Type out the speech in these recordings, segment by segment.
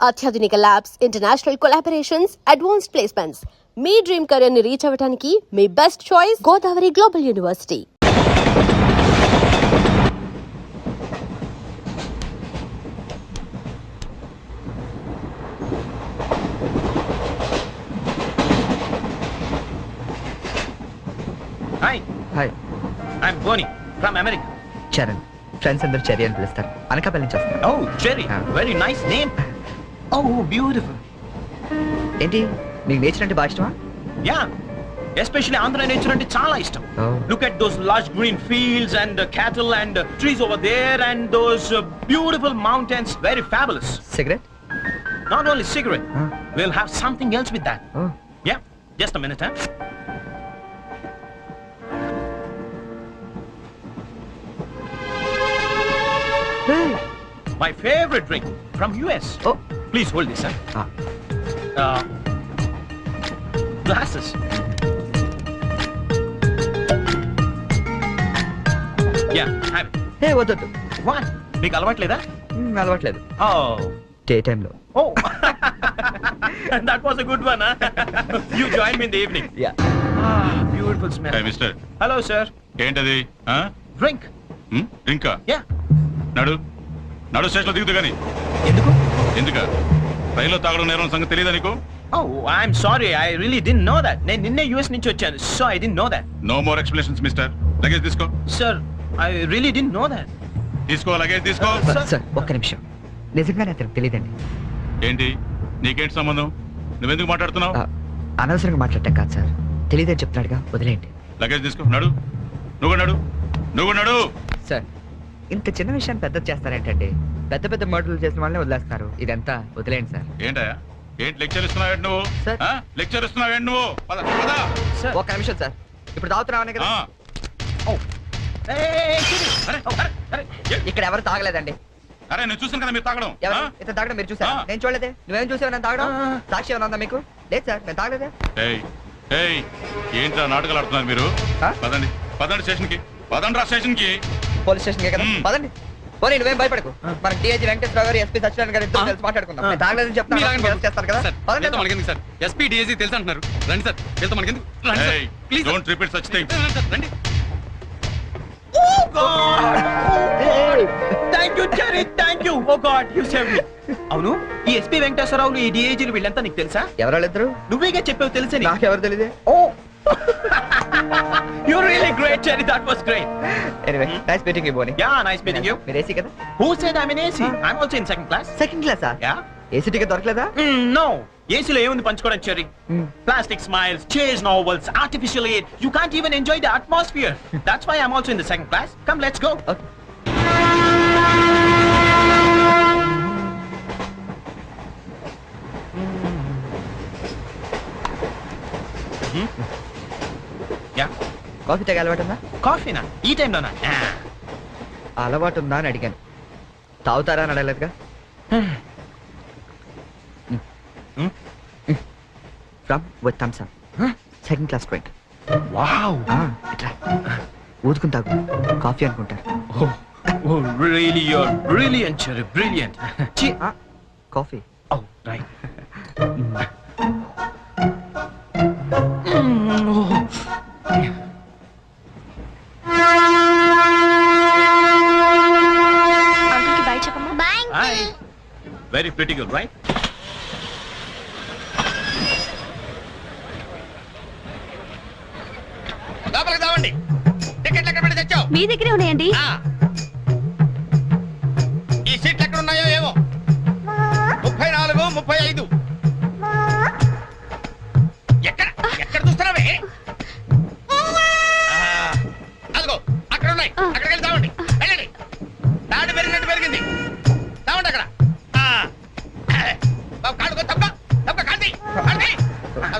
అత్యాధునిక labs, international collaborations, advanced placements. మీ dream career ని రీచ్ అవ్వడానికి మీ best choice Godavari global university. Hi. Hi. I'm Boni from America. Charan. Friends అందరూ Cherry అని పిలుస్తారు. అనకాపల్లి నుంచి వస్తాను. Oh, Cherry. Very nice name. Oh, beautiful. ఏంటి నీకు నేచర్ అంటే బాగా ఇష్టమా? Yeah. Especially Andhra nature ante chaala ishtam. Oh. Look at those lush green fields and cattle and trees over there and those beautiful mountains. Very fabulous. Cigarette? Not only cigarette. We'll have something else with that. Oh. Yeah. Just a minute, huh? Hey. My favorite drink from US. Oh. Please hold this, huh? Glasses. Yeah, have it. హే వద్దు. What? మీకు అలవాట్లేదా? అలవాట్లేదు. Oh. Day టైంలో. Oh. That was a good one, huh? You join me in the evening. Yeah. Ah, beautiful smell. Hey, mister. Hello, sir. ఏంటది? Drink. డ్రింకా? Yeah. నడు స్టేషన్లో దిగుతూ గాని. ఎందుక రైల్లో తాగడం నేరం సంగతి తెలియదా నీకు? Oh, I'm sorry. I really didn't know that. నేను నిన్నే US నుంచి వచ్చాను. So I didn't know that. No more explanations mister. Luggage తీసుకో. Sir, I really didn't know that. తీసుకో, లగేజ్ తీసుకో. సార్ ఒక్క నిమిషం. నిజంగానే అతనికి తెలియదండి. ఏంటి నీకేంటి సంబంధం? నువ్వెందుకు మాట్లాడుతున్నావు? అనవసరంగా మాట్లాడటం కాదు సార్. తెలియదని చెప్తున్నాడుగా, వదిలేయండి. లగేజ్ తీసుకో. నడు. నువ్వు నడు. సార్ ఇంత చిన్న విషయాన్ని పెద్ద చేస్తారేంటండి? పెద్ద పెద్ద మర్డర్లు చేసిన వాళ్ళని వదిలేస్తారు. ఇదంతా వదిలేయండి సార్. ఏంటయ్యా? ఏంటి లెక్చర్ ఇస్తున్నావేంటి నువ్వు? సార్. లెక్చర్ ఇస్తున్నావేంటి నువ్వు? పద. Sir. ఒక్క నిమిషం సార్. ఇప్పుడు తాగుతున్నామనే కదా. Oh. Hey, ఇక్కడ ఎవరు తాగలేదండి. అరే నేను చూసాను కదా మీరు తాగడం. ఎవరు ఇతను తాగడం మీరు చూసారా? నేను చూడలేదే. నువ్వేం చూసావు నేను తాగడం? సాక్షి ఏమైనా ఉందా మీకు? లేదు సార్, నేను తాగలేదే. ఏంట్రా నాటకాలు ఆడుతున్నారు మీరు? పదండి స్టేషన్కి. పదండి స్టేషన్కి. పోలీస్ స్టేషన్ కదా, పదండి. పోనీ నువ్వేం భయపడకు. మనకి డిఐజీ వెంకటేశ్వర గారు, ఎస్పీ సత్యనారాయణ గారు ఇద్దరు కలిసి మాట్లాడుకుందాం. నేను తాగలేదని చెప్తాను చేస్తారు కదా. మనకెందుకు సార్? ఎస్పీ డిఐజీ తెలుసు అంటున్నారు. రండి సార్, వెళ్తాం. మనకెందుకు? రండి sir, please. Don't repeat such things. రండి. Oh God! Thank you, Cherry. Thank you. Oh God, you saved me. అవును, ఈ ఎస్పీ వెంకటేశ్వరరావులు, ఈ డిఐజీలు వీళ్ళంతా నీకు తెలుసా? ఎవరాళ్ళిద్దరు? నువ్వేగా చెప్పావు తెలుసా? నాకెవరు తెలియదే. Oh. You're really great, Cherry. That was great. Anyway, nice meeting you, Boni. Yeah, nice meeting you. మీరు ఏసీ కదా? Who said I'm in AC? I'm also in second class. Second క్లాసా? Yeah. ఏసీ టికెట్ దొరకలేదా? No. ఏసీలో ఏముంది పంచుకోవడం, cherry? Plastic smiles, chase novels, artificial air. You can't even enjoy the atmosphere. That's why I'm also in the second class. Come, let's go. Okay. Yeah. Coffee తాగే అలవాటు ఉందా? కాఫీనా? ఈ టైంలోనా? అలవాటు ఉందా అని అడిగాను. తాగుతారా అని అడగలేదుగా. From with thumbs up. Second class drink. Wow. ఇట్లా ఊదుకుని తాగు. కాఫీ అనుకుంటారు. Oh, really, you're brilliant, Cherry. Brilliant. Coffee. Oh, right. అంకుల్కి బై చెప్పమ్మా. Bye. Hi. Very pretty girl, right? లోపలికి రావండి. టికెట్లు ఎక్కడ పెట్టి తెచ్చావు? మీ దగ్గరే ఉన్నాయండి. ఈ సీట్లు ఎక్కడ ఉన్నాయో ఏమో. 34, 35. ఎక్కడ చూస్తున్నావే? అదిగో అక్కడ ఉన్నాయి. అక్కడికి వెళ్ళి తావండి. వెళ్ళండి. తాడు పెరిగినట్టు పెరిగింది. తావండి అక్కడ. బాబు కాడుకో. తప్ప కాంతి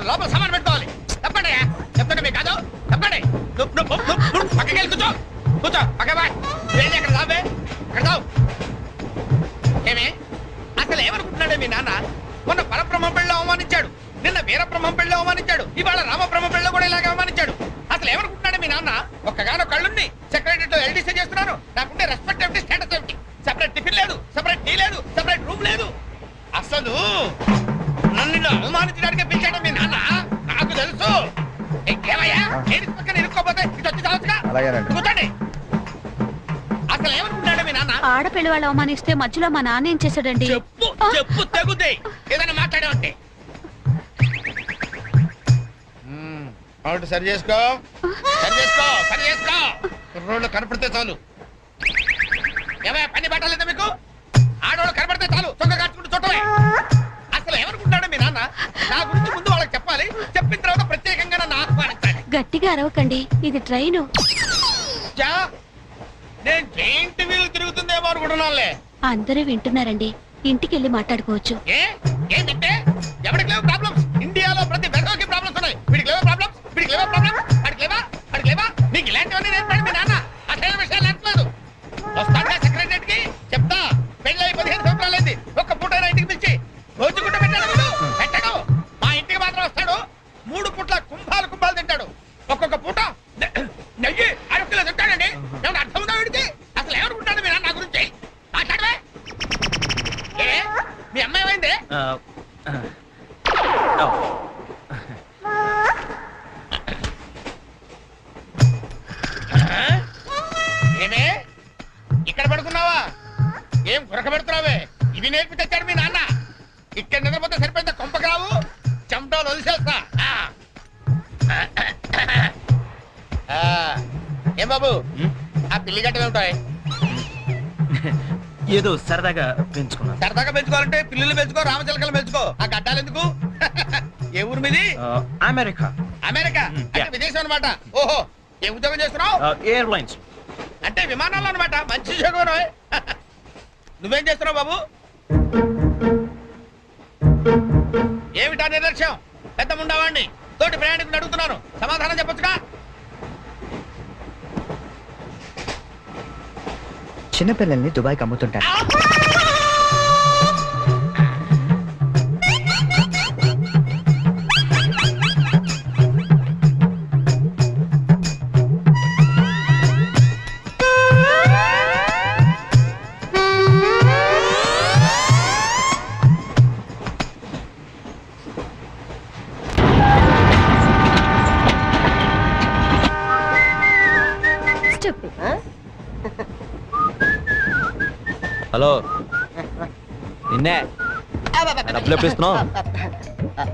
లోపల సామాన్ పెట్టుకోవాలి. తప్పండి. చెప్తాండి మీకు కాదు. తప్పండి. పక్కకి వెళ్ళి కూర్చో. పక్క బాయ్. వెళ్ళి అక్కడ తావే. అక్కడ తావు. ఏమే అసలు ఏమనుకుంటున్నాడే మీ నాన్న? మొన్న పరబ్రహ్మ పెళ్ళి అవమానించాడు, నిన్న వీరబ్రహ్మ పెళ్ళి అవమానించాడు, ఇవాళ రామబ్రహ్మ పెళ్ళి కూడా ఇలాగే అవమానించాడు. అసలు ఏమనుకుంటున్నాడే మీ నాన్న? ఒక్కగానో కళ్ళుని సెక్రటరీలో ఎల్డీసీ చేస్తున్నాను. నాకుండే రెస్పెక్ట్ ఏమిటి, స్టేటస్ ఏమిటి? సెపరేట్ టిఫిన్ లేదు, సెపరేట్ టీ లేదు, సెపరేట్ రూమ్ లేదు. అసలు నిన్ను అవమానించడానికి పిలిచాడు మీ నాన్న నాకు తెలుసు. ఏమయ్యా నేను పక్కన ఇరుక్కోపోతే ఇటు వచ్చి చావచ్చుగా. అలాగేనండి. కూర్చోండి. అసలు ఏమనుకుంటాడు మీ నాన్న? ఆడపిల్ల వాళ్ళు అవమానిస్తే మధ్యలో మా నాన్న ఏం చేశాడండి? చెప్పు చెప్పు తెగుతాయి ఏదైనా మాట్లాడావంటే. అవును సరి చేసుకో సరి చేసుకో సరి చేసుకో. కుర్రోళ్ళు కనపడితే చాలు. ఏమయ్యా పని పట్టాలేదా మీకు? ఆడవాళ్ళు కనపడితే చాలు చొక్క కట్టుకుంటూ చుట్టమే. అసలు ఏమనుకుంటాడు మీ నాన్న? నా గురించి ముందు వాళ్ళకి చెప్పాలి, చెప్పిన తర్వాత ప్రత్యేకంగా నన్ను ఆహ్వానించాలి. గట్టిగా అరవకండి, ఇది ట్రైను. చా, నేను జైంట్ వీల్ తిరుగుతుందేమో అనుకుంటున్నానులే. అందరూ వింటున్నారండి, ఇంటికి వెళ్ళి మాట్లాడుకోవచ్చు. ఏంటంటే ఎవరికి లేవు ప్రాబ్లమ్స్? ఇండియాలో ప్రతి వెధవకి ప్రాబ్లమ్స్ ఉన్నాయి. వీడికి లేవా ప్రాబ్లమ్స్? వీడికి లేవా ప్రాబ్లమ్స్? వాడికి లేవా? వాడికి లేవా? నీకు ఇలాంటివన్నీ నేర్పాడు మీ నాన్న. అసలు విషయాలు నేర్పలేదు. వస్తాడా సెక్రటరీకి చెప్తా. పెళ్ళి 15 సంవత్సరాలైంది. ఒక్క పూట ఇంటికి పిలిచి రోజుకుంటూ పెట్టాడు వీడు. పెట్టాడు. మా ఇంటికి మాత్రం వస్తాడు. 3 పూట్ల కుంభాలు కుంభాలు తింటాడు. ఒక్కొక్క పూట నెయ్యి 6 కిలో తింటాడండి. ఏమన్నా అర్థం ఉందా వీడికి? అసలు ఏమనుకుంటాడు మీ నాన్న నా గురించి? మాట్లాడవే. మీ అమ్మాయి ఏమైంది? ఏమే ఇక్కడ పడుకున్నావా? ఏం గురక పెడుతున్నావే? ఇవి నేర్పి తెచ్చాడు మీ నాన్న. ఇక్కడ నిద్రపోతే సరిపోయింది. కొంపకావు చెమటలు వదిలేస్తా. ఏం బాబు ఆ పిల్లి గట్టలు ఉంటాయి? ఏదో సరదాగా పెంచుకున్నాను. సరదాగా పెంచుకోవాలంటే పిల్లులు పెంచుకో, రామచిలకలు పెంచుకో. ఆ గడ్డాలు ఎందుకు? ఏ ఊరు మీది? అమెరికా. అమెరికా అంటే విదేశం అనమాట. ఓహో, ఏ ఉద్యోగం చేస్తున్నావు? ఎయిర్లైన్స్. అంటే విమానాలు అనమాట. మంచి ఉద్యోగం. నువ్వేం చేస్తున్నావు బాబు? ఏమిటా నిర్లక్ష్యం? పెద్ద ఉండవాడిని తోటి ప్రయాణికుని అడుగుతున్నాను, సమాధానం చెప్పొచ్చుగా. చిన్నపిల్లల్ని దుబాయ్కి అమ్ముతుంటారు. హలో, నిన్నే డబ్బులు ఎప్పుడు ఇస్తున్నావు?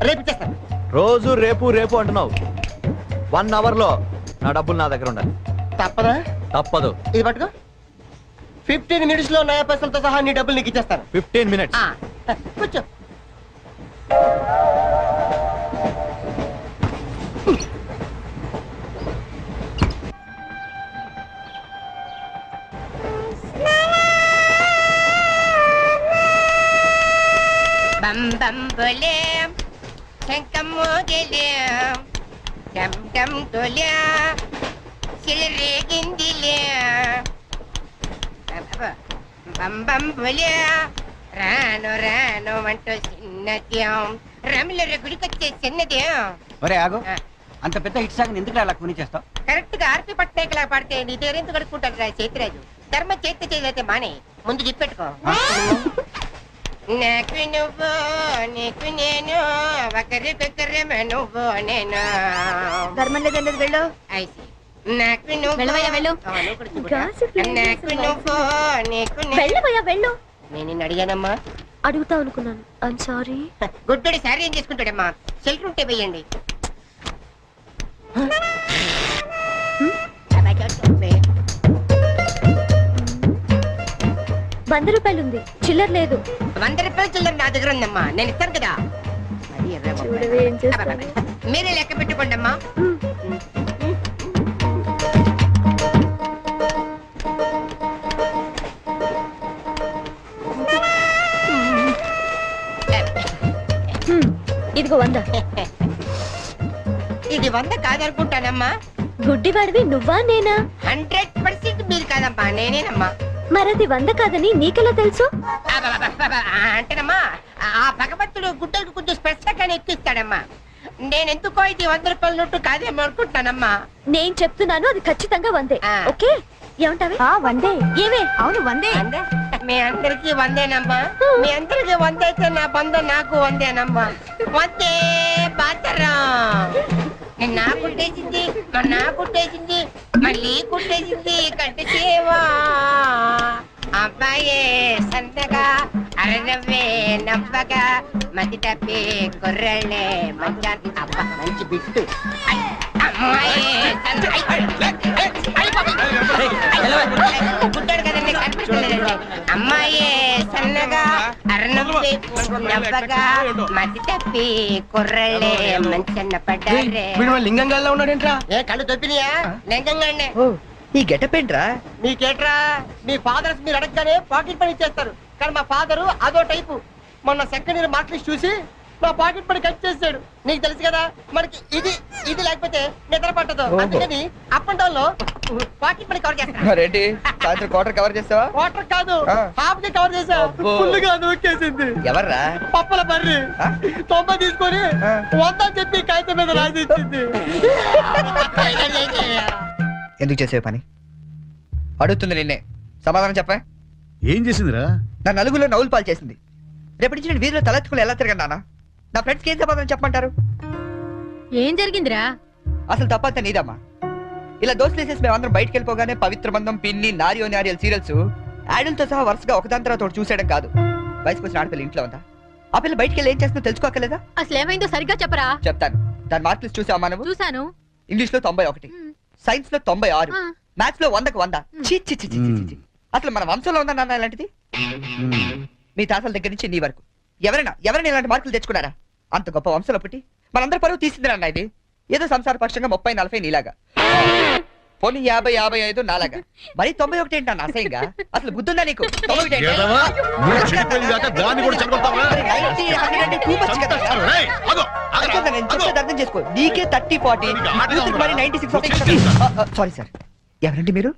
రేపు ఇచ్చేస్తాను. రోజు రేపు రేపు అంటున్నావు. 1 అవర్ లో నా డబ్బులు నా దగ్గర ఉండాలి. తప్పదా? తప్పదు. ఇది పట్టుకో. 15 మినిట్స్ లో నయా పైసలతో సహా నీ డబ్బులు నీకు ఇచ్చేస్తాను. 15 మినిట్స్. కూర్చో. బం బం బోలే శంఖం మోగలే డమ్ డమ్ తోలే సిలరేగిందిలే బం బం బోలే రాను రాను అంటూ చిన్నదేం రమిల గుడికొచ్చే చిన్నదేం. ఒరే ఆగు, అంత పెద్ద హిట్ సాంగ్ ఎందుకు అలా కొని చేస్తావు? కరెక్ట్ గా ఆర్పి పట్నాయక్ లా పాడితే నీ పేరెందుకు కడుక్కుంటాడు రా చేతిరాజు. ధర్మ చేతి చేయలేతే మానే ముందు చెప్పెట్టుకో. నాకు నువ్వు నీకు నేను ఒకరికొకరేమో నువ్వు నేను. ధర్మం లేదండి, వెళ్ళు. ఐసి నాకు నువ్వు వెళ్ళవయ్యా, వెళ్ళు. నాకు నువ్వు నీకు వెళ్ళవయ్యా, వెళ్ళు. నేను నిన్ను అడిగానమ్మా. అడుగుతా అనుకున్నాను. I'm sorry. గుడ్డోడి సారీ ఏం చేసుకుంటాడమ్మా? షెల్టర్ ఉంటే వెయ్యండి. ₹100 ఉంది, చిల్లర లేదు. ₹100 చిల్లర నా దగ్గర ఉందమ్మా, నేను ఇస్తాను కదా. చూడవే ఏం చేస్తాను. మీరే లెక్క పెట్టుకోండి అమ్మా. ఇదిగో 100. ఇది 100 కాదనుకుంటానమ్మా. గుడ్డివాడివి నువ్వా నేనా? 100% మీరు కాదమ్మా, నేనేనమ్మా. మరది 100 కాదని నీకెలా తెలుసు? అంటేనమ్మా ఆ భగవంతుడు గుడ్డలకు కొంచెం స్పెషల్గానే ఎక్కిస్తాడమ్మా. నేనెందుకో ఇది ₹100 నోటు కాదేమో అనుకుంటానమ్మా. నేను చెప్తున్నాను, అది ఖచ్చితంగా 100. ఓకే, ఏమంటావి? 100. ఏమే? అవును 100. మీ అందరికి వందేనమ్మా. మీ అందరికి వందైతే నా బంధం నాకు వందేనమ్మా. వందే పాతరం. నిన్న కుట్టేసింది, మొన్న కుట్టేసింది, మళ్ళీ కుట్టేసింది కంటి సేవా. అబ్బాయే సందగా అరనవ్వే నవ్వగా మతి తప్పి కుర్రళ్ళే మంచానికి అబ్బా మంచి బిట్టు. పుట్టాడు కదండి కనిపిస్తలేదండి. అమ్మాయే సన్నగా అరనవ్వే నవ్వగా మతి తప్పి కుర్రళ్ళే మంచన్న పడ్డారే. లింగంగా ఉన్నాడేంట్రా? ఏ కళ్ళు తప్పినాయా? లింగంగానే. ఓ ఈ గెటప్ ఏంట్రా? మీకేట్రా, మీ ఫాదర్స్ మీరు అడగగానే పాకెట్ పని ఇచ్చేస్తారు, కానీ మా ఫాదరు అదో టైపు. మొన్న సెకండ్ ఇయర్ మార్క్ లిస్ట్ చూసి నా పాకెట్ పని కట్ చేసాడు. నీకు తెలుసు కదా, మనకి ఇది ఇది లేకపోతే నిద్ర పట్టదు. అందుకని అప్ అండ్ డౌన్ లో పాకెట్ పని కవర్ చేస్తాను. రెడ్డి సాయంత్రం క్వార్టర్ కవర్ చేస్తావా? వాటర్ కాదు, ఆ. హాఫ్ కి కవర్ చేసా. అబ్బో. ఫుల్గా నూకేసింది. ఎవర్రా? పప్పల బర్రి ఆ? 90 తీసుకొని ఆ. 100 చెప్పి కాగితం మీద రాసి ఇచ్చింది. ఎందుకు చేసే పని? అడుగుతుంది నిన్నే, సమాధానం చెప్పా. ఏం చేసిందిరా? నా నలుగులో నవ్వులు పాలు చేసింది. రేపటి నుంచి నేను వీధిలో తలెత్తుకుని ఎలా తిరగను నాన్న? నా ఫ్రెండ్స్కి ఏం సమాధానం చెప్పమంటారు? ఏం జరిగిందిరా? అసలు తప్పంతా నీదమ్మా. ఇలా దోస్తులు వేసేసి మేమందరం బయటకు వెళ్ళిపోగానే పవిత్ర బంధం, పిన్ని, నారియో నారియల్ సీరియల్స్ యాడల్తో సహా వరుసగా ఒకదాని తర్వాత ఒకటి చూసేయడం కాదు. వయసుకు వచ్చిన ఆడపిల్ల ఇంట్లో ఉందా? ఆ పిల్ల బయటకు వెళ్ళి ఏం చేస్తుందో తెలుసుకోకలేదా? అసలు ఏమైందో సరిగ్గా చెప్పరా. చెప్తాను. దాని మార్క్ లిస్ట్ చూసావా నువ్వు? చూసాను. ఇంగ్లీష్ లో 91, సైన్స్ లో 96, మ్యాథ్స్ లో 100కు 100. ఛీ, ఛీ, ఛీ, ఛీ, ఛీ, ఛీ. అసలు మన వంశంలో ఉందా నాన్న ఇలాంటిది? మీ తాతల దగ్గర నుంచి నీ వరకు ఎవరైనా ఇలాంటి మార్కులు తెచ్చుకున్నారా? అంత గొప్ప వంశంలో పుట్టి మనందరి పరువు తీసింది నాన్న ఇది. ఏదో సంసార పక్షంగా 30-40 నీలాగా, పోనీ 50-55 నాలాగా, మరి 91 ఏంటి అన్న అసహ్యంగా? అసలు బుద్ధుందా నీకు? 91 ఏంటి? ఏదవా? నువ్వు చెడిపోయిందాక దాన్ని కూడా చెడగొడతావా? మరి 90, 100 అంటే too much కదా. రేయ్, ఆగు, ఆగు, అనుకోగా నేను చెప్పేది అర్థం చేసుకో. నీకే 30-40, మరి 96. సారీ సార్, ఎవరండి మీరు?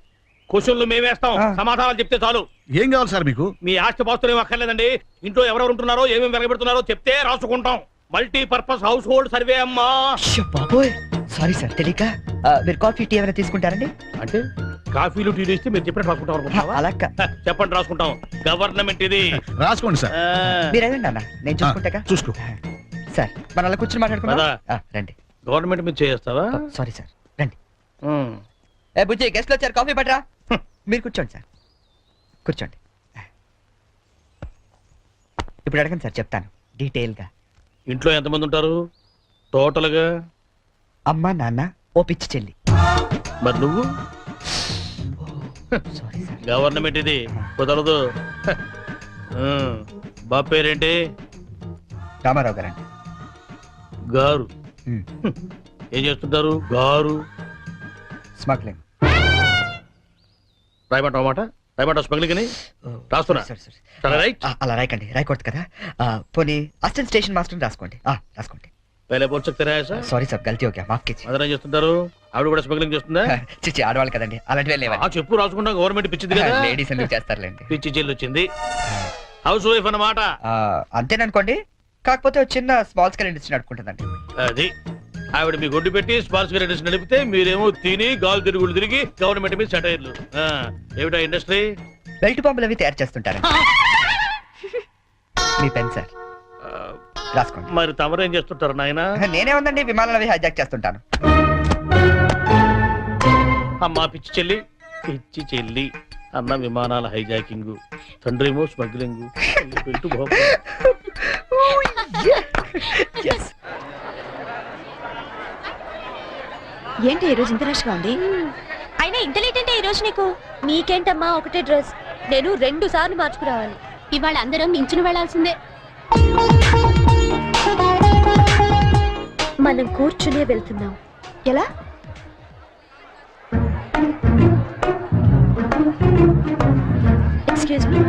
క్వశ్చన్లు మేమేస్తాం, ఆ. సమాధానాలు చెప్తే చాలు. ఏం కావాలి సార్ మీకు? మీ ఆస్తి పాస్తులు ఏం అక్కర్లేదండి. ఇంట్లో ఎవరెవరు ఉంటున్నారో ఏమేమి వెలగబెడుతున్నారో చెప్తే రాసుకుంటాం. మల్టీపర్పస్ హౌస్ హోల్డ్ సర్వే అమ్మా. అయ్యో బాబోయ్, సారీ సార్ తెలియక. మీరు కాఫీ టీ ఏమైనా తీసుకుంటారండి? అంటే కాఫీలు టీలు ఇస్తే మీరు చెప్పినట్టు రాసుకుంటాం అనుకుంటున్నావా? అలా చెప్పండి, రాసుకుంటాం. గవర్నమెంట్ ఇది. రాసుకోండి సార్. ఆ, మీరు అదండి అన్న, నేను చూసుకుంటాగా. చూసుకో. సార్ మనం అలా కూర్చొని మాట్లాడుకుందాం. పదా. రండి. గవర్నమెంట్ మీద చేస్తావా? సారీ సార్, రండి. ఏ బుజ్జి, గెస్ట్లు వచ్చారు, కాఫీ పట్టరా. మీరు కూర్చోండి సార్, కూర్చోండి. ఇప్పుడు అడగండి సార్, చెప్తాను డీటెయిల్ గా. ఇంట్లో ఎంతమంది ఉంటారు టోటల్ గా? అమ్మ, నాన్న, ఓ పిచ్చి చెల్లి. మరి నువ్వు? Sorry sir. గవర్నమెంట్ ఇది, కుదరదు. బాబు పేరేంటి? రామారావు గారండి. గారు. ఏం చేస్తుంటారు గారు? స్మగ్లింగ్. రాయమంటావు మాట? రాయమంటావు స్మగ్లింగ్ అని రాస్తున్నా. సరే, రైట్. అలా రాయకండి, రాయకూడదు కదా. పోనీ అసిస్టెంట్ స్టేషన్ మాస్టర్ రాసుకోండి. రాసుకోండి. పहले बोल सकते रहे ऐसा? సారీ సార్, గల్తీ ఓకే, మాఫ్ कीजिए. అదనం చేస్తుంటారు. ఆవిడ కూడా స్మగ్లింగ్ చేస్తుందా? చిచ్చి, ఆడవాళ్ళు కదండి, అలాంటివి లేవండి. ఆ చెప్పు, రాసుకుంటా. గవర్నమెంట్ పిచ్చింది కదా. లేడీస్ ఎందుకు చేస్తారులేండి. పిచ్చి చెల్లి వచ్చింది. హౌస్ వైఫ్ అన్నమాట. అంతేననుకోండి, కాకపోతే ఒక చిన్న స్మాల్ స్కేల్ ఇండస్ట్రీ నడుపుకుంటుందండి. అది ఆవిడ మీ గొడ్డు పెట్టి స్పాన్స్ ఇండస్ట్రీ నడిపితే మీరేమో తిని గాలు తిరుగులు తిరిగి గవర్నమెంట్ మీద సెటైర్లు. ఏమిటా ఇండస్ట్రీ? బెల్ట్ పంపులు అవి తయారు చేస్తుంటారు. మీ పెన్ సార్, రాసుకోండి. మరి తమరు ఏం చేస్తుంటారు నాయన? నేనే ఉందండి, విమానాలు అవి హైజాక్ చేస్తుంటాను. అమ్మా పిచ్చి చెల్లి, పిచ్చి చెల్లి అన్న విమానాల హైజాకింగ్, తండ్రేమో స్మగ్లింగ్. ఏంటి ఈ రోజు ఇంత రష్ గా ఉంది? అయినా ఇంత లేట్ అంటే ఈ రోజు నీకు? నీకేంటమ్మా, ఒకటే డ్రెస్. నేను 2 సార్లు మార్చుకురావాలి. ఇవాళ అందరం నించుని వెళ్లాల్సిందే. మనం కూర్చునే వెళ్తున్నాం. ఎలా? Excuse me.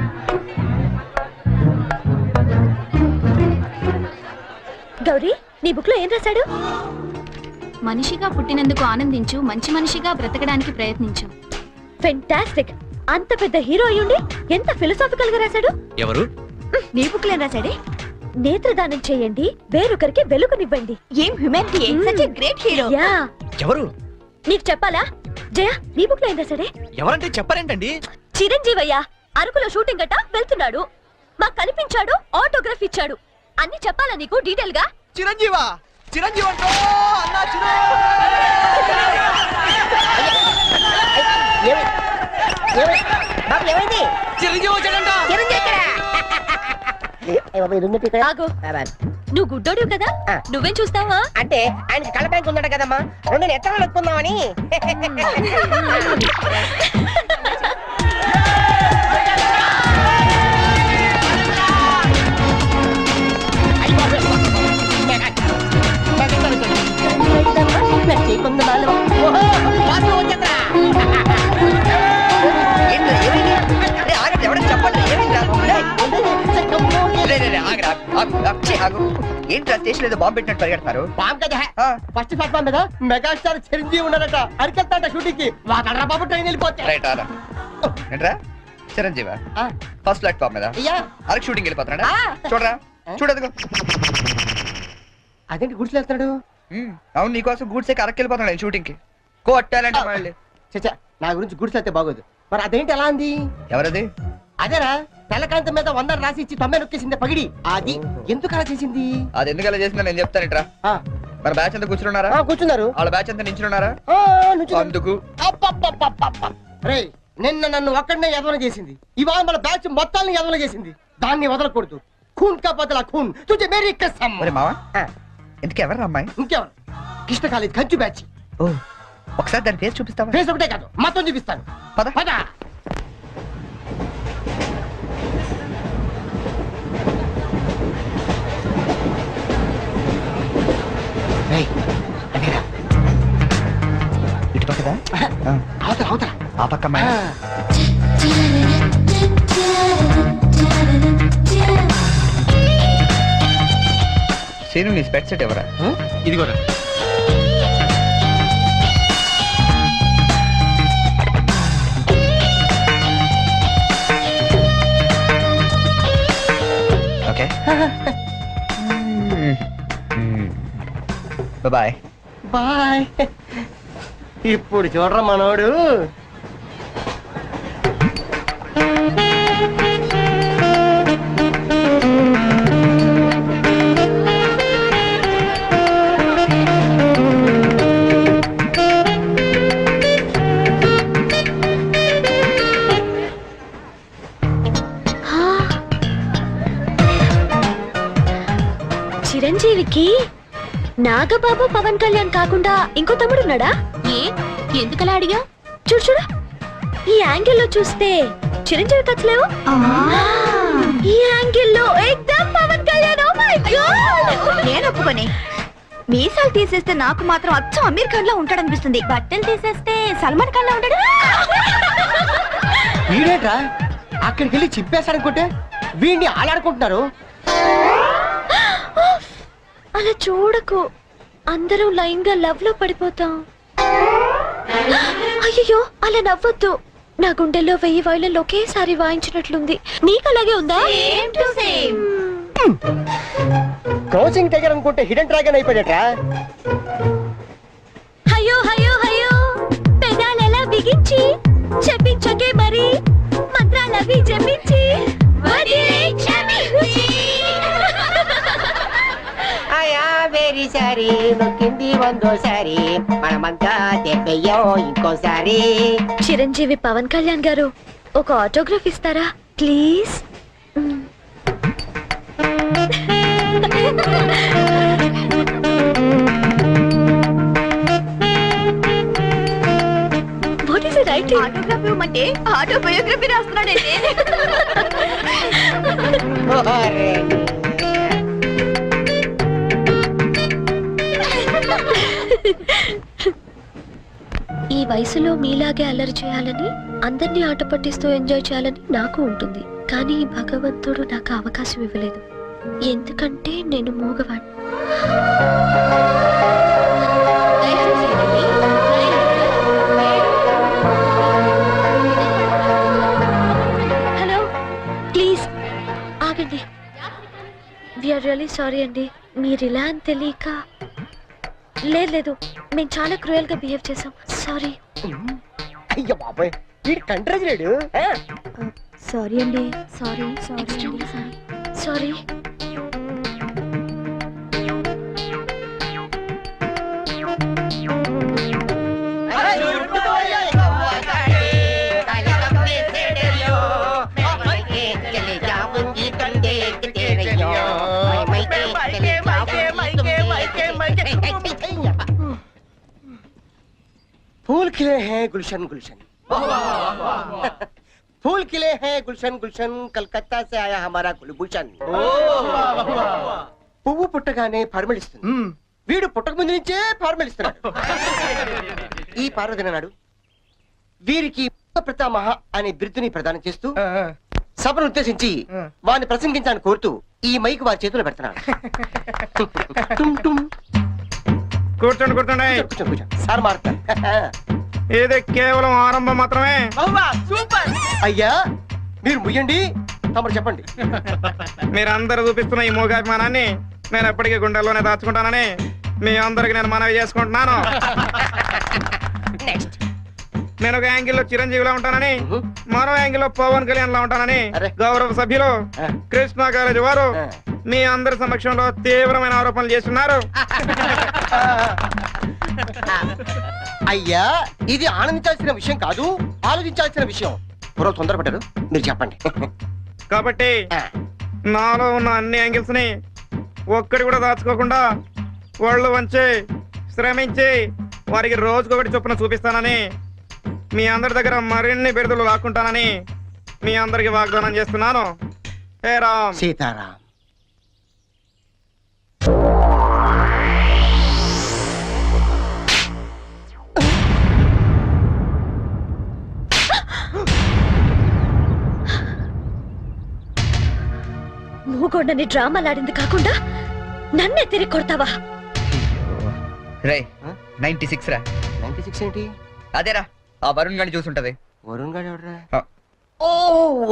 గౌరీ, నీ బుక్ లో ఏం రాశాడు? మనిషిగా పుట్టినందుకు ఆనందించు, మంచి మనిషిగా బ్రతకడానికి ప్రయత్నించు. ఫెంటాస్టిక్. అంత పెద్ద హీరో అయ్యుండి ఎంత ఫిలసాఫికల్ గా రాశాడు. ఎవరు? నీ బుక్ లో రాశాడే, నేత్రదానం చేయండి, వేరొకరికి వెలుగునివ్వండి. ఏం humanity, such a great hero. Yeah. ఎవరు? నీకు చెప్పాలా? జయ, నీ బుక్ లో ఏం రాశాడే? ఎవరంటే చెప్పారేంటండి? చిరంజీవయ్యా, అరకులో షూటింగ్ గట్ట వెళ్తున్నాడు, మాకు కనిపించాడు, ఆటోగ్రాఫ్ ఇచ్చాడు. అన్ని చెప్పాలా నీకు డీటెయిల్ గా? చిరంజీవా చిరంజీవి అంటో అన్నా ఏమైంది? చిరంజీవి వచ్చాడంట. ఆగు, నువ్వు గుడ్డోడు కదా, నువ్వేం చూస్తావా? అంటే ఆయనకి కళ్ళ బ్యాంక్ ఉందట కదమ్మా, రెండు ఎత్తనాలు ఎక్కుందామని. ఏంట్రా స్టేషన్ ఏదో బాంబు పెట్టినట్టు పరిగెడతారు? బాబు కదా ఫస్ట్ ప్లాట్ఫామ్ మీద మెగాస్టార్ చిరంజీవి ఉన్నాడట, అరికెళ్తాట షూటింగ్ కి. వాకడ్రా బాబు ట్రైన్ వెళ్ళిపోతే. రైట్ ఆరా. ఏంట్రా చిరంజీవా ఫస్ట్ ప్లాట్ఫామ్ మీద అయ్యా అరకు షూటింగ్ వెళ్ళిపోతున్నాడా? చూడరా చూడదుగో. అదేంటి గుడిసెలు వెళ్తున్నాడు? అవును నీకోసం గూడ్స్ ఎక్కి అరకు వెళ్ళిపోతున్నాడు షూటింగ్ కి. కోట్టాలంటే మళ్ళీ చచ్చా, నా గురించి గుడిసెలు అయితే బాగోదు. మరి అదేంటి ఎలా అంది? ఎవరది? అదేరా తెల్లకాంతం మీద 100 రాసి ఇచ్చి 90 నొక్కేసింది పగిడి. అది ఎందుకు అలా చేసింది? అది ఎందుకు అలా చేసిందో నేను చెప్తాను ఇట్రా. మన బ్యాచ్ అంతా కూర్చున్నారా? కూర్చున్నారు. వాళ్ళ బ్యాచ్ అంతా నించున్నారా? అందుకు రేయ్, నిన్న నన్ను ఒక్కడనే ఎదవన చేసింది, ఇవాళ మన బ్యాచ్ మొత్తాన్ని ఎదవన చేసింది. దాన్ని వదలకూడదు. ఖూన్ కా బదలా ఖూన్, తుజే మేరీ కసమ్. మరి మావా ఎందుకు ఎవరు అమ్మాయి? ఇంకెవరు? కృష్ణ కాలేజ్ కంచు బ్యాచ్. ఓ ఒకసారి దాని పేరు చూపిస్తావా? ఫేస్ ఒకటే కాదు మొత్తం చూపిస్తాను. పద పద. ఇటు పక్కదా? అవతల అవతల ఆ పక్క అమ్మాయి. సీను నీ స్పెట్ సెట్ ఎవరా? ఇది కూడా ఓకే బాయ్ బాయ్. ఇప్పుడు చూడరా మనోడు. చిరంజీవికి నాగబాబు పవన్ కళ్యాణ్ కాకుండా ఇంకో తమ్ముడున్నాడా? ఎందుకలా అడిగా? చూడు చూడు, ఈ యాంగిల్ లో చూస్తే చిరంజీవి కచ్చలేవు, ఈ యాంగిల్ లో ఏకదం Pawan Kalyan. Oh my god, నేను ఒప్పుకొని మీసాలు తీసేస్తే నాకు మాత్రం అచ్చం అమీర్ ఖాన్ లా ఉంటాడనిపిస్తుంది. బట్టలు తీసేస్తే సల్మాన్ ఖాన్ లా ఉంటాడు. వీడేట్రా అక్కడికి వెళ్ళి చింపేశాడనుకుంటే వీడిని ఆలాడుకుంటున్నారు. అలా చూడకు, అందరం లైన్ గా లవ్ లో పడిపోతాం. అయ్యో అలా నవ్వొద్దు, నా గుండెల్లో 1000 వయలిన్లు ఒకేసారి వాయించినట్లుంది. నీకు అలాగే ఉందా? క్రోసింగ్ టైగర్ అనుకుంటే హిడెన్ డ్రాగన్ అయిపోయాడట్రా. అయ్యో అయ్యో అయ్యో, పెదాలెలా బిగించి చెప్పించకే మరి, మంత్రాలవి జపించి వెరీ సారీ నొక్కింది వందోసారి, మనమంతా దెబ్బయ్యో ఇంకోసారి. చిరంజీవి పవన్ కళ్యాణ్ గారు ఒక ఆటోగ్రాఫ్ ఇస్తారా please? What is it writing? ఆటోగ్రాఫీ ఇవ్వమంటే ఆటోబయోగ్రఫీ రాస్తున్నాడంటే. ఈ వయసులో మీలాగే అల్లరి చేయాలని, అందరినీ ఆట పట్టిస్తూ ఎంజాయ్ చేయాలని నాకు ఉంటుంది. కానీ భగవంతుడు నాకు అవకాశం ఇవ్వలేదు, ఎందుకంటే నేను మూగవాడిని. హలో ప్లీజ్ ఆగండి. వీఆర్ రియల్లీ సారీ అండి, మీరు ఇలా అని తెలియక. లేదు మేము చాలా క్రూయల్ గా బిహేవ్ చేసాం, సారీ. అయ్యో బాబాయ్, వీడు కంట్రోజ్ లేడు. సారీ అండి. Sorry sorry. फूल खिले हैं गुलशन गुलशन फूल खिले हैं गुलशन गुलशन कलकत्ता से आया हमारा कुलभूषण పువ్వు పుట్టగానే పరిమళిస్తుంది వీడు పుట్టక ముందు నుంచే పరిమళిస్తున్నాడు ఈ పార్వదిన నాడు వీరికి ప్రతామహ అనే బిరుదుని ప్రదానం చేస్తూ సభను ఉద్దేశించి వారిని ప్రసంగించాలని కోరుతూ ఈ మైక్ వారి చేతిలో పెడుతున్నాడు కూర్చోండి కూర్చోండి సార్ మారుతా ఇది కేవలం ఆరంభం మాత్రమే. అయ్యా మీరు ముయ్యండి తమరు చెప్పండి. మీరందరూ చూపిస్తున్న ఈ మూగాభిమానాన్ని నేను ఎప్పటికీ గుండెల్లోనే దాచుకుంటానని మీ అందరికి నేను మనవి చేసుకుంటున్నాను. నేను ఒక యాంగిల్లో చిరంజీవిలా ఉంటానని, మరో యాంగిల్లో పవన్ కళ్యాణ్ లా ఉంటానని గౌరవ సభ్యులు కృష్ణా కాలేజీ వారు మీ అందరి సమక్షంలో తీవ్రమైన ఆరోపణలు చేస్తున్నారు. అయ్యా ఇది ఆనందించాల్సిన విషయం కాదు, ఆలోచించాల్సిన విషయం. పూర్వం తొందరపడ్డారు, మీరు చెప్పండి. కాబట్టి నాలో ఉన్న అన్ని యాంగిల్స్ ని ఒక్కడి కూడా దాచుకోకుండా వాళ్ళు వంచి శ్రమించి వారికి రోజుకొకటి చొప్పున చూపిస్తానని, మీ అందరి దగ్గర మరిన్ని బిరుదులు లాక్కుంటానని మీ అందరికి వాగ్దానం చేస్తున్నాను. హే రామ్ సీతారాం. మూగోడని డ్రామాలాడింది కాకుండా నన్నే తిరిగి కొడతావా? రే 96 రా. 96 ఏంటి? అదేరా ఆ వరుణ్ గాని చూసుంటది. వరుణ్ గాడు ఎవడరా? ఓ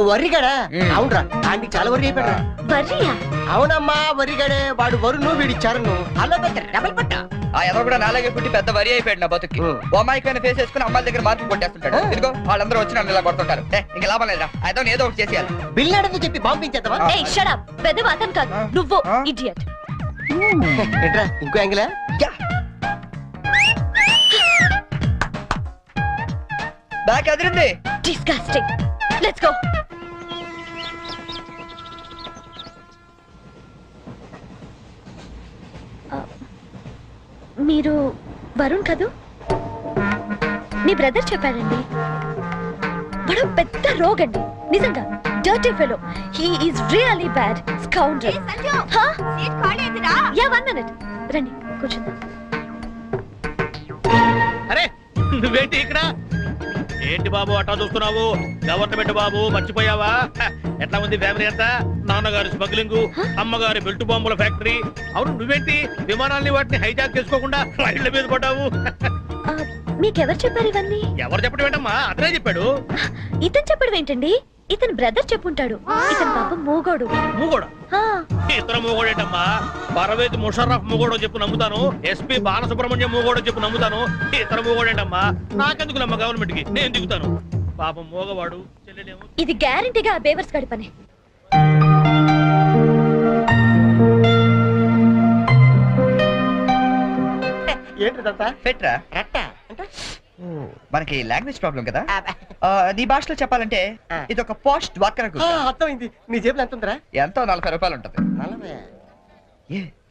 వరిగాడా? అవునరా, ఆంటీ చాలా వరి అయిపోయాడు. వర్రియా? అవునమ్మా వరిగాడే. వాడు వరుణ్ వీడి చరణ్ అలా డబల్ పట్ట. ఆ ఎవరు కూడా నాలాగే పుట్టి పెద్ద వరి అయిపోయాడు నా బతుకి. ఓమాయికైనా ఫేస్ చేసుకుని అమ్మాయిల దగ్గర మార్కులు కొట్టేస్తుంటాడు. ఇదిగో వాళ్ళందరూ వచ్చి నన్ను ఇలా కొడుతుంటారు. ఇంక లాభం లేదురా, అయితే ఏదో ఒకటి చేసేయాలి. బిల్ అడని చెప్పి పంపించేద్దామా? ఏయ్ షట్ అప్. పెద్ద అతను కాదు నువ్వు, ఇడియట్. ఏంట్రా ఇంకో యాంగిలా? Back Adirindi. Disgusting. Let's go. మీరు వరుణ్ కదూ? మీ బ్రదర్ చెప్పాడండి. వాడు పెద్ద రోగండి, నిజంగా dirty fellow. He is really bad scoundrel. Yeah 1 minute. రండి కూర్చుందాం. అరే నువ్వేంటి ఇక్కడ? ఏంటి బాబు అట్టా చూస్తున్నావు? గవర్నమెంట్ బాబు మర్చిపోయావా? ఎట్లా ఉంది ఫ్యామిలీ అంతా? నాన్నగారు స్మగ్లింగ్, అమ్మగారి బెల్ట్ బాంబుల ఫ్యాక్టరీ. అవును నువ్వేంటి విమానాల్ని వాటిని హైజాక్ చేసుకోకుండా రైళ్ల మీద పడ్డావు? మీకెవరు చెప్పారు ఇవన్నీ? ఎవరు చెప్పడం ఏంటమ్మా? అతనే చెప్పాడు. ఇతను చెప్పడం ఏంటండి? ఇతను బ్రదర్ చెప్పుంటాడు. ఇతను పాపం మూగోడు. మూగోడు? ఇతర మూగోడేటమ్మా? పర్వేజ్ ముషర్రఫ్ మూగోడో చెప్పు నమ్ముతాను. ఎస్పీ బాలసుబ్రహ్మణ్యం మూగోడో చెప్పు నమ్ముతాను. ఇతర మూగోడేటమ్మా? నాకెందుకు నమ్మ గవర్నమెంట్ కి, నేను దిగుతాను. పాపం మూగవాడు. చెల్లెలేమో. ఇది గ్యారంటీగా బేవర్స్ గడి పని. ఏంటిదంతా? పెట్రా మనకి లాంగ్వేజ్ ప్రాబ్లం కదా. నీ భాషలో చెప్పాలంటే ఇది ఒక పోస్ట్ డ్వాకర్. అర్థమైంది. నీ జేబులో ఎంత ఉందిరా? ఎంతో 40 రూపాయలు ఉంటది. 40?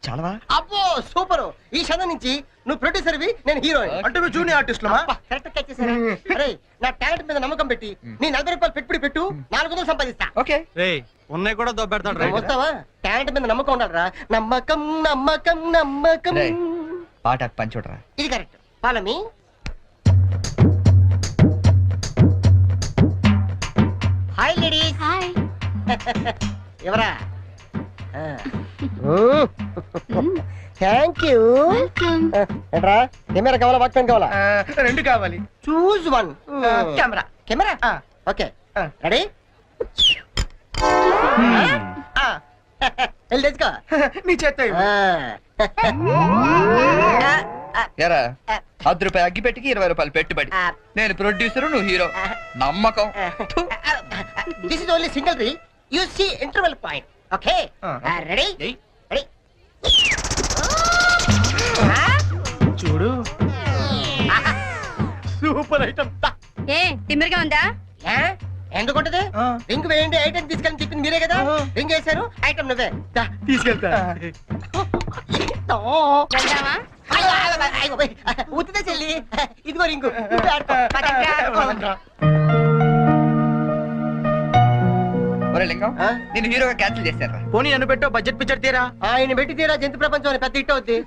చాలవా? అబ్బో సూపర్. ఈ క్షణం నుంచి నువ్వు ప్రొడ్యూసర్వి, నేను హీరోయిన్. అంటే మీరు జూనియర్ ఆర్టిస్ట్ కరెక్ట్ వచ్చేసారా? అరే నా టాలెంట్ మీద నమ్మకం పెట్టి నీ 40 రూపాయలు పెట్టుబడి పెట్టు, 400 సంపాదిస్తా. ఓకే ఉన్నాయి కూడా దొబ్బెడతాడు. వస్తావా? టాలెంట్ మీద నమ్మకం ఉండాలిరా. నమ్మకం నమ్మకం నమ్మకం. పాట పంచుడరా. ఇది కరెక్ట్. పాలమి హాయ్ లేడీస్. హాయ్. ఎవరా? Thank you. ఏంట్రా కెమెరా కావాలా, వాక్మెన్ కావాలా? 2 కావాలి. Choose 1. Camera. Camera okay. Ready? వెళ్ళి తెచ్చుకో. నీ చేత ఎరా 10 రూపాయలు అగ్గి పెట్టికి 20 రూపాయలు పెట్టుబడి. నేను ప్రొడ్యూసర్, నువ్వు హీరో. నమ్మకం. This is only single reel you see interval point okay ready ఏయ్. రెడీ చూడు సూపర్ ఐటమ్ ఏ తిమ్మిరిగా ఉందా ఎందుకుంటది రింగ్ వేయండి ఐటమ్ తీసుకెళ్ళి చెప్పింది మీరే కదా రింగ్ వేశారు ఐటమ్ నువ్వే తీసుకెళ్తా వెళ్దామా ఉత్తిదే చెల్లి ఇదిగో రింగు ఒరే లింగం ఆ? నేను హీరోగా క్యాన్సిల్ చేశాను. పోనీ నన్ను పెట్టో బడ్జెట్ పిక్చర్ తీరా ఆయన పెట్టి తీరా జంతు ప్రపంచం అని పెద్ద హిట్ అవుద్ది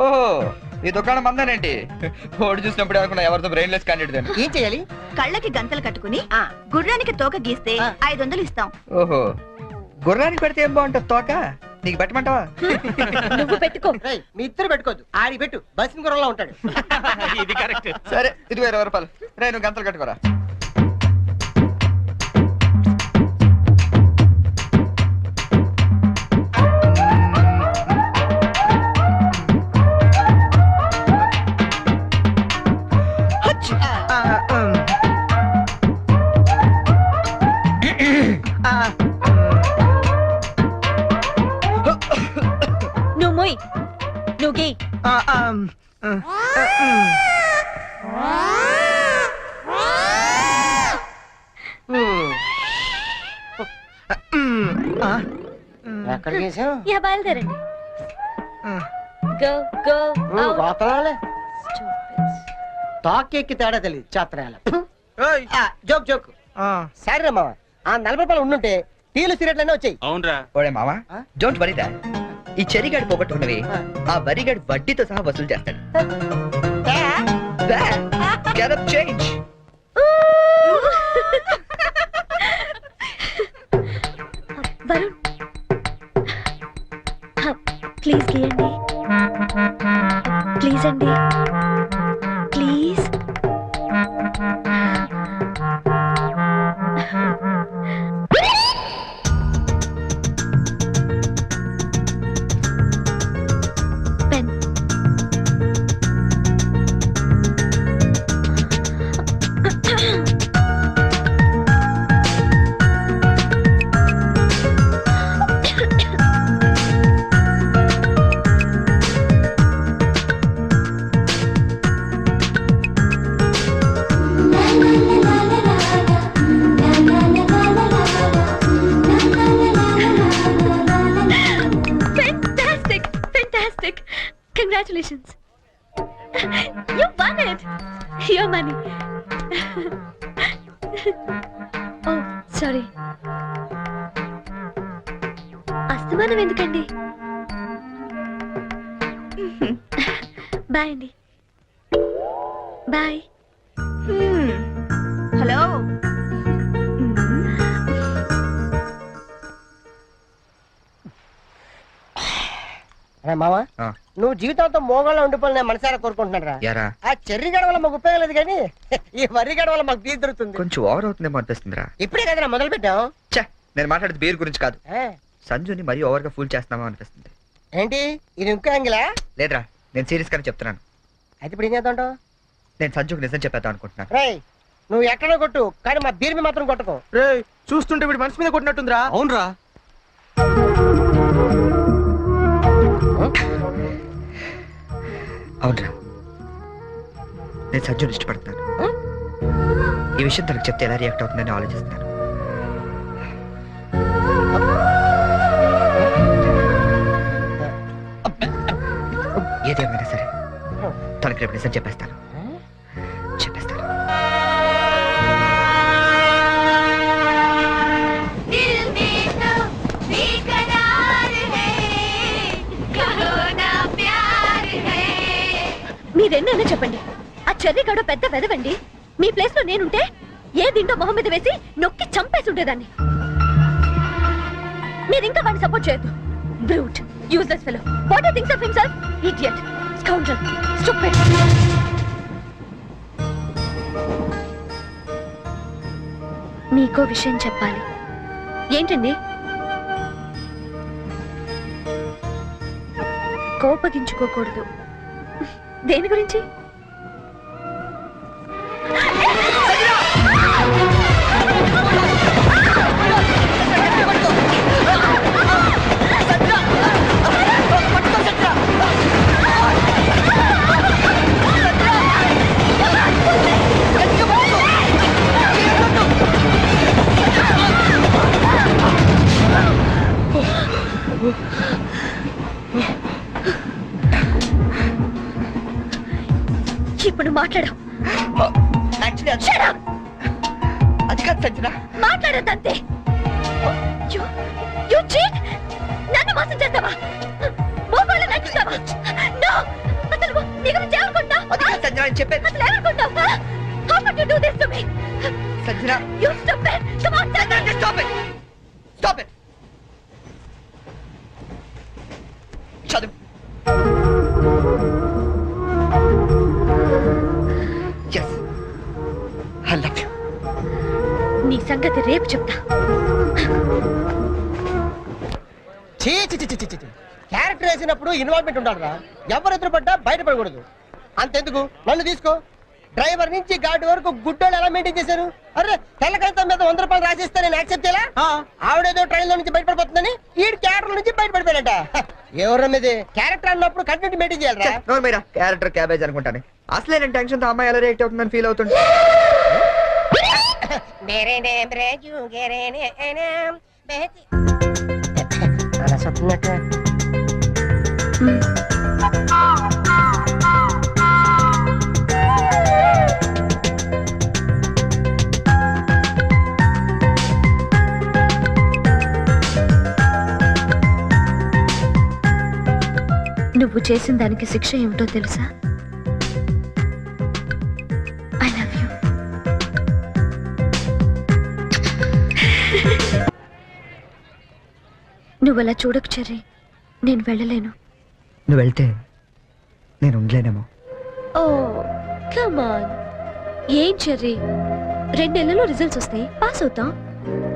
ఓహో ఈ దుకాణం మందేనేంటి? ఓడి చూసినప్పుడు అనుకున్నా ఎవరితో బ్రెయిన్లెస్ క్యాండిడేట్. ఏం చేయాలి కళ్ళకి గంతలు కట్టుకుని ఆ. గుర్రానికి తోక గీస్తే ఆ. 500 ఇస్తాం. ఓహో గుర్రానికి పెడితే ఏం బాగుంటుంది తోక? నీకు పెట్టమంటావా? నువ్వు పెట్టుకో. రేయ్, మీ ఇద్దరు పెట్టుకోవద్దు ఆడి పెట్టు బస్సు గుర్రంలో ఉంటాడు ఇది కరెక్ట్. సరే ఇదిగో 20 రూపాయలు. రే నువ్వు గంటలు కట్టుకోరా. నువ్వు మొయ్. నువ్వు గీ. ఎక్కడికి వేసావు యా బయలుదేరండి. గో గో గోతరాలే తాకెక్కి తేడా తెలియదు చాత్రాల జోక్ జోక్ సరే మామ ఆ 40 రూపాయలు ఉండుంటే టీలు సిగరెట్లనే వచ్చాయి అవునరా. ఓడే మామా డోంట్ వరీ దా. ఈ చెరిగాడు పోగొట్టుకున్నవి ఆ వరిగాడు వడ్డీతో సహా వసూలు చేస్తాడు. Get up change. Varun please గీయండి. ప్లీజ్ అండి please. Pen. Fantastic! Fantastic! Congratulations! You won it! Your money. Oh, sorry. అస్తమానం ఎందుకండి? బాయ్ అండి. బాయ్. హలో మామ ఆ. నువ్వు జీవితంతో మోగాళ్ళ ఉండిపోయి నేను మనసారా కోరుకుంటున్నాను రా యారా ఆ చెర్రి గడ వల్ల మాకు ఉపయోగం లేదు కానీ ఈ వరి గడ వల్ల మాకు బీర్ దొరుకుతుంది కొంచెం ఓవర్ అవుతుందేమో అనిపిస్తుందిరా. ఇప్పుడే కదా మొదలు పెట్టాం ఛే నేను మాట్లాడేది బీర్ గురించి కాదు. సంజుని మరీ ఓవర్ గా ఫూల్ చేస్తున్నామో అనిపిస్తుంది. ఏంటి ఇది ఇంకో యాంగిలా లేదురా నేను సీరియస్ గానే చెప్తున్నాను. అయితే ఇప్పుడు ఏం చేద్దాం నేను సంజుకు నిజం చెప్పేద్దాం అనుకుంటున్నాను. రేయ్ నువ్వు ఎక్కడో కొట్టు కానీ మా బీర్ మీద మాత్రం కొట్టుకో రే చూస్తుంటే వీడి మనసు మీద కొట్టినట్టుందిరా. అవునరా అవునరా నేను సంజుని ఇష్టపడుతున్నాను. ఈ విషయం తనకు చెప్తే ఎలా రియాక్ట్ అవుతుందని ఆలోచిస్తున్నాను. ఏదేమైనా సరే తనకి రేపు నిజం చెప్పేస్తాను. చెప్పేస్తాను. మీరెన్నైనా చెప్పండి, ఆ చెర్రీ గడ పెద్ద వెదవండి. మీ ప్లేస్ లో నేనుంటే ఏ దింటో మొహం మీద వేసి నొక్కి చంపేసి ఉండేదాన్ని. మీరు ఇంకా వాడిని సపోర్ట్ చేయొద్దు. Brute, useless fellow, what he thinks of himself, idiot, scoundrel, stupid. మీకో విషయం చెప్పాలి. ఏంటండి? కోపగించుకోకూడదు. దేని గురించి? ఇప్పుడు మాట్లాడు. యాక్చువల్లీ అది కాదు సంజన. మాట్లాడద్దంతే. నన్ను మోసం చేస్తావా? మోకాళ్ళు నచ్చుతావా? అసలు నీ గురించి ఏమనుకుంటావు? అది కాదు సంజన నేను చెప్పేది. అసలు ఏమనుకుంటావు? How could you do this to me? Sanjana You stupid! Come on, Sanjana just stop it. Stop it. చదువు. Yes. I love you. నీ సంగతి రేపు చెప్తా. క్యారెక్టర్ వేసినప్పుడు ఇన్వాల్వ్మెంట్ ఉండాలిరా. ఎవరు ఎదురుపడ్డా బయటపడకూడదు. అంతెందుకు నన్ను తీసుకో. డ్రైవర్ నుంచి గార్డ్ వరకు గుడ్డోళ్ళు ఎలా మెయింటైన్ చేశారు? అరే తెల్ల కాగితం మీద 100 రూపాయలు రాసిస్తే నేను యాక్సెప్ట్ చేయాలా? ఆవిడేదో ట్రైన్ లో నుంచి బయటపడిపోతుందని ఈ క్యారెక్టర్ నుంచి బయటపడిపోయాడట. ఎవరి మీద క్యారెక్టర్ అన్నప్పుడు కంటిన్యూటీ మెయింటైన్ చేయాలరా. క్యారెక్టర్ క్యాబేజ్ అనుకుంటాను. అసలే నేను టెన్షన్ తో అమ్మాయి ఎలా రియాక్ట్ అవుతుందని ఫీల్ అవుతుంది. అలా చెప్తున్నట్టు నువ్వు చేసిన దానికి శిక్ష ఏమిటో తెలుసా? I love you. నువ్వు అలా చూడకు చెర్రీ. నేను వెళ్ళలేను. నువ్వు వెళ్తే నేను ఉండలేనేమో. Oh come on. ఏం చెర్రీ, 2 నెలల్లో రిజల్ట్స్ వస్తాయి, పాస్ అవుతాం.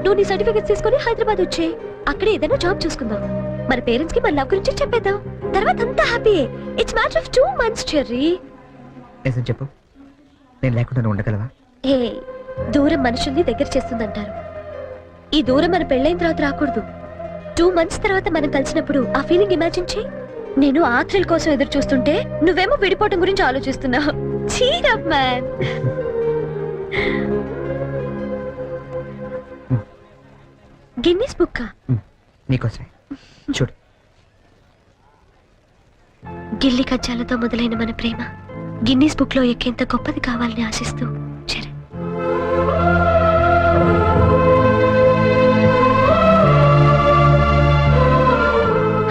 నువ్వు నీ సర్టిఫికెట్స్ తీసుకొని హైదరాబాద్ వచ్చేయి. అక్కడ ఏదైనా జాబ్ చూసుకుందాం. మన పేరెంట్స్ కి మన లవ్ గురించి చెప్పేద్దాం. తర్వాత అంతా happy. It's matter of 2 months cherry. నిజం చెప్పు, నేను లేకుండా నువ్వు ఉండగలవా? ఏ దూరం మనుషుల్ని దగ్గర చేస్తుందంటారు. ఈ దూరం మన పెళ్ళైన తర్వాత రాకూడదు. 2 months తర్వాత మనం కలిసినప్పుడు ఆ ఫీలింగ్ ఇమాజిన్ చేయి. నేను ఆ థ్రిల్ కోసం ఎదురు చూస్తుంటే నువ్వేమో విడిపోవటం గురించి ఆలోచిస్తున్నావు. Cheer up man. Guinness book నీకోసమే. చూడు, గిల్లి కజ్జాలతో మొదలైన మన ప్రేమ గిన్నిస్ బుక్ లో ఎక్కేంత గొప్పది కావాలని ఆశిస్తూ Charan.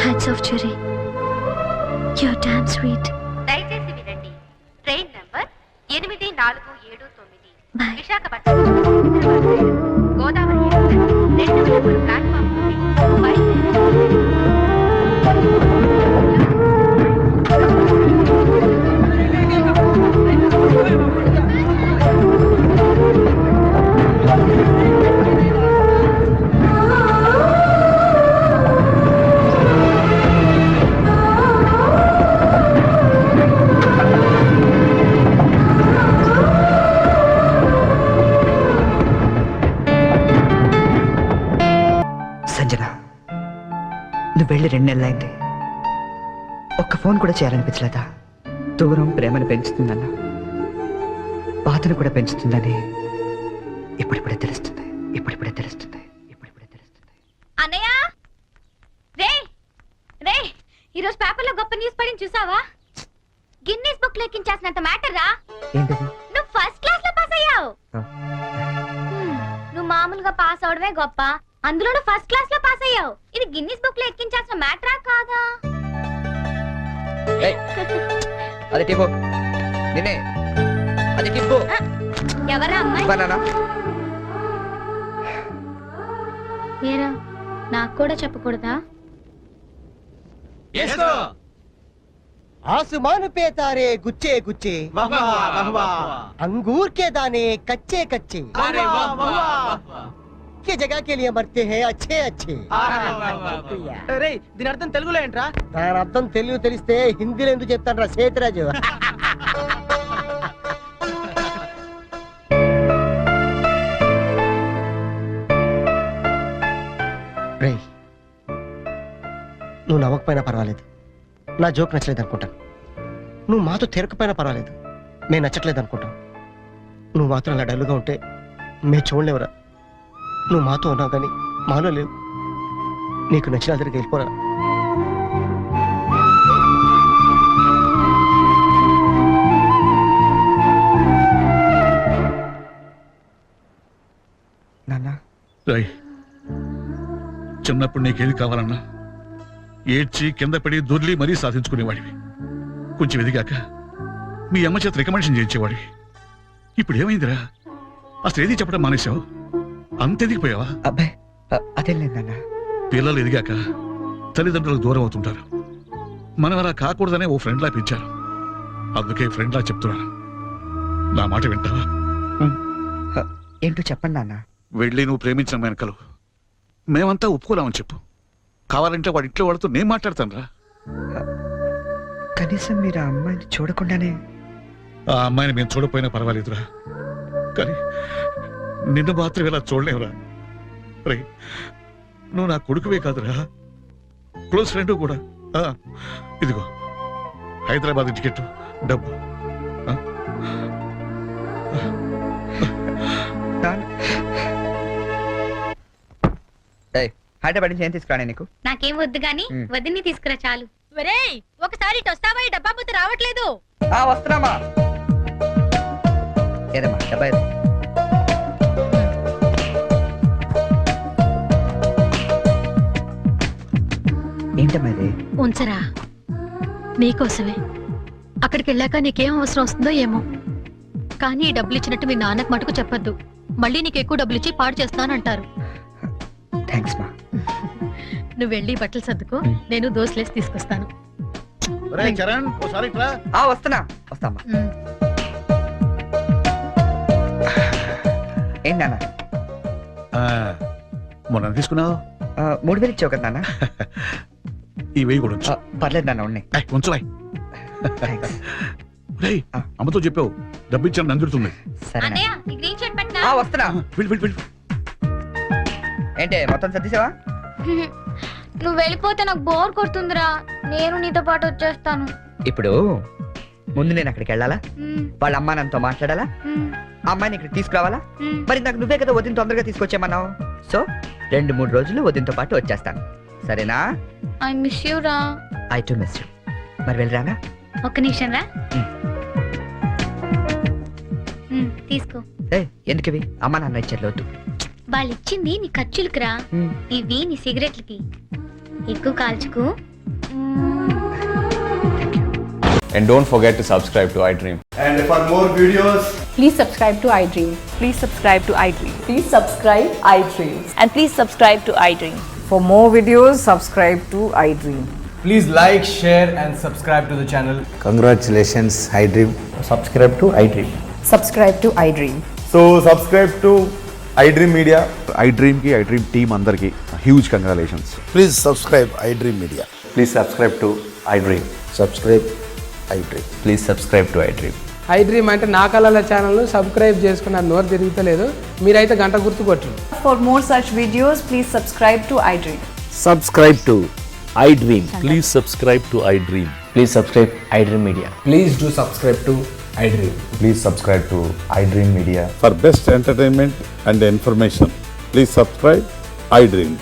Hats off Cherry. You're damn sweet. దయచేసి వినండి. Train number 8479 Visakhapatnam Godavari platform Sanjana, నువ్వు వెళ్ళి 2 నెలలైంది. ఒక్క ఫోన్ కూడా చేయాలనిపించలేదా? దూరం ప్రేమను పెంచుతుందన్నా, బాధను కూడా పెంచుతుందని ఇప్పుడిప్పుడే తెలుస్తుంది. ఇప్పుడిప్పుడే తెలుస్తుంది. ఇప్పుడిప్పుడే తెలుస్తుంది. అన్నయ్య రే రే, ఈరోజు పేపర్లో గొప్ప న్యూస్ పడింది చూసావా? గిన్నీస్ బుక్ లో ఎక్కించాల్సినంత మ్యాటర్ రా. ఏంటది? నువ్వు ఫస్ట్ క్లాస్ లో పాస్ అయ్యావు. నువ్వు మామూలుగా పాస్ అవడమే గొప్ప, అందులోనూ ఫస్ట్ క్లాస్ లో పాస్ అయ్యావు. ఇది గిన్నిస్ బుక్ లో ఎక్కించాల్సిన మ్యాటరా కాదా? అది టిప్పు. నిన్నే అది టిప్పు. ఎవరా అమ్మాయి? బనానా. ఏరా, నాకు కూడా చెప్పకూడదా? आसमान पे तारे गुच्छे गुच्छे, अंगूर के दाने कच्चे कच्चे, के जगह के लिए मरते हैं अच्छे अच्छे. దీని అర్థం తెలుగులో ఏంట్రా? దాని అర్థం తెలుగు తెలిస్తే హిందీలో ఎందుకు చెప్తాను రా సేతురాజు. రేయ్, నువ్వు నవ్వకపోయినా పర్వాలేదు, నా జోక్ నచ్చలేదు అనుకుంటాను. నువ్వు మాతో తిరగకపోయినా పర్వాలేదు, మేము నచ్చట్లేదు అనుకుంటాం. నువ్వు మాత్రం అలా డల్లుగా ఉంటే మేము చూడలేవురా. నువ్వు మాతో ఉన్నావు కానీ మాలో లేవు. నీకు నచ్చిన దగ్గరికి వెళ్ళిపోరా. రాయ్, చిన్నప్పుడు నీకేది కావాలన్నా ఏడ్చి కింద పడి దొర్లి మరీ సాధించుకునేవాడివి. కొంచెం ఎదిగాక మీ అమ్మ చేత రికమెండేషన్ చేయించేవాడివి. ఇప్పుడు ఏమైందిరా? అసలు ఏది చెప్పడం మానేశావు? అంత ఎదిగిపోయావా? అబ్బాయి అదేం లేదన్న. పిల్లలు ఎదిగాక తల్లిదండ్రులకు దూరం అవుతుంటారు. మనం అలా కాకూడదనే ఓ ఫ్రెండ్లా పెంచారు. అందుకే ఫ్రెండ్లా చెప్తున్నాను, నా మాట వింటావా? ఏంటో చెప్పండి నాన్న. వెళ్ళి నువ్వు ప్రేమించిన వెనకలు మేమంతా ఒప్పుకోలేమని చెప్పు. కావాలంటే వాడి ఇంట్లో వాడితో నేను మాట్లాడతాను రా. కనీసం మీరు ఆ అమ్మాయిని చూడకుండానే. ఆ అమ్మాయిని మేము చూడపోయినా పర్వాలేదురా, కానీ నిన్ను మాత్రం ఇలా చూడలేవురా. రే, నువ్వు నా కొడుకువే కాదురా, క్లోజ్ ఫ్రెండ్ కూడా. ఇదిగో హైదరాబాద్ టికెట్, డబ్బు. హైదరాబాద్ నుంచి ఏం తీసుకురానే నీకు? నాకేం వద్దు గాని వదిన్ని తీసుకురా చాలు. ఒరేయ్, ఒకసారి ఇటు వస్తావా? ఈ డబ్బా బుద్ధి రావట్లేదు. వస్తున్నామా? ఏదమ్మా డబ్బా ఏది? ఏంటమ్మా ఇది? ఉంచరా, నీకోసమే. అక్కడికి వెళ్ళాక నీకేం అవసరం వస్తుందో ఏమో, కానీ ఈ డబ్బులు ఇచ్చినట్టు మీ నాన్నకు మటుకు చెప్పొద్దు. మళ్ళీ నీకు ఎక్కువ డబ్బులు ఇచ్చి పాడు చేస్తానంటారు. థ్యాంక్స్ మా. నువ్వు వెళ్ళి బట్టలు సర్దుకో, నేను దోశలేసి తీసుకొస్తాను. చరణ్, ఒకసారి ఇట్రా. వస్తున్నా వస్తామ్మా. ఏంటి నాన్న? మొన్న తీసుకున్నావు 3000 ఇచ్చావు కదా నాన్న. ఈ వెయ్యి కూడా ఉంచు. పర్లేదు నాన్న, ఉన్నాయి. ఉంచులే. రేయ్, అమ్మతో చెప్పావు డబ్బు ఇచ్చాను నందుతుంది. సరే అన్నయ్య, ఈ గ్రీన్ షర్ట్ పట్టినా? వస్తున్నా. వెళ్ళు, వెళ్ళు, వెళ్ళు. ఏంటి మొత్తం సర్దిసావా? నువ్వు వెళ్ళిపోతే నాకు బోర్ కొడుతుందిరా. నేను నీతో పాటు వచ్చేస్తాను. ఇప్పుడు ముందు నేను అక్కడికి వెళ్ళాలా? వాళ్ళ అమ్మా నాన్నతో మాట్లాడాలా? అమ్మాయిని ఇక్కడ తీసుకురావాలా? మరి నాకు నువ్వే కదా వదిన తొందరగా తీసుకొచ్చామన్నావు. సో 2-3 రోజులు వదినతో పాటు వచ్చేస్తాను, సరేనా? ఐ మిస్ యూ రా. I to miss you. మరి వెళ్ళరానా? ఒక్క నిమిషం రా. తీసుకో. ఎందుకవి? అమ్మా నాన్న ఇచ్చారు, వద్దు. వాళ్ళు ఇచ్చింది నీ ఖర్చులకురా, ఇవి నీ సిగరెట్లకి. ఎక్కువ కాల్చుకు. And don't forget to subscribe to iDream. And for more videos, please subscribe to iDream. Please subscribe to iDream. Please subscribe iDream. And please subscribe to iDream. For more videos, subscribe to iDream. please like, share and subscribe to the channel. Congratulations, iDream. Subscribe to iDream. Subscribe to iDream. So subscribe to iDream Media. iDream కి iDream team అందరికి huge congratulations. Please subscribe iDream Media. Please subscribe to iDream. Subscribe iDream. Please subscribe to iDream. iDream అంటే నా కళల channel subscribe చేసుకున్న నోరు తిరుగుతలేదు. మీరైతే గంట గుర్తు కొట్టండి. For more such videos, please subscribe to iDream. Subscribe to iDream. Please subscribe to iDream. Please subscribe iDream Media. Please do subscribe to iDream. Please subscribe to iDream Media. For best entertainment and information, please subscribe iDream.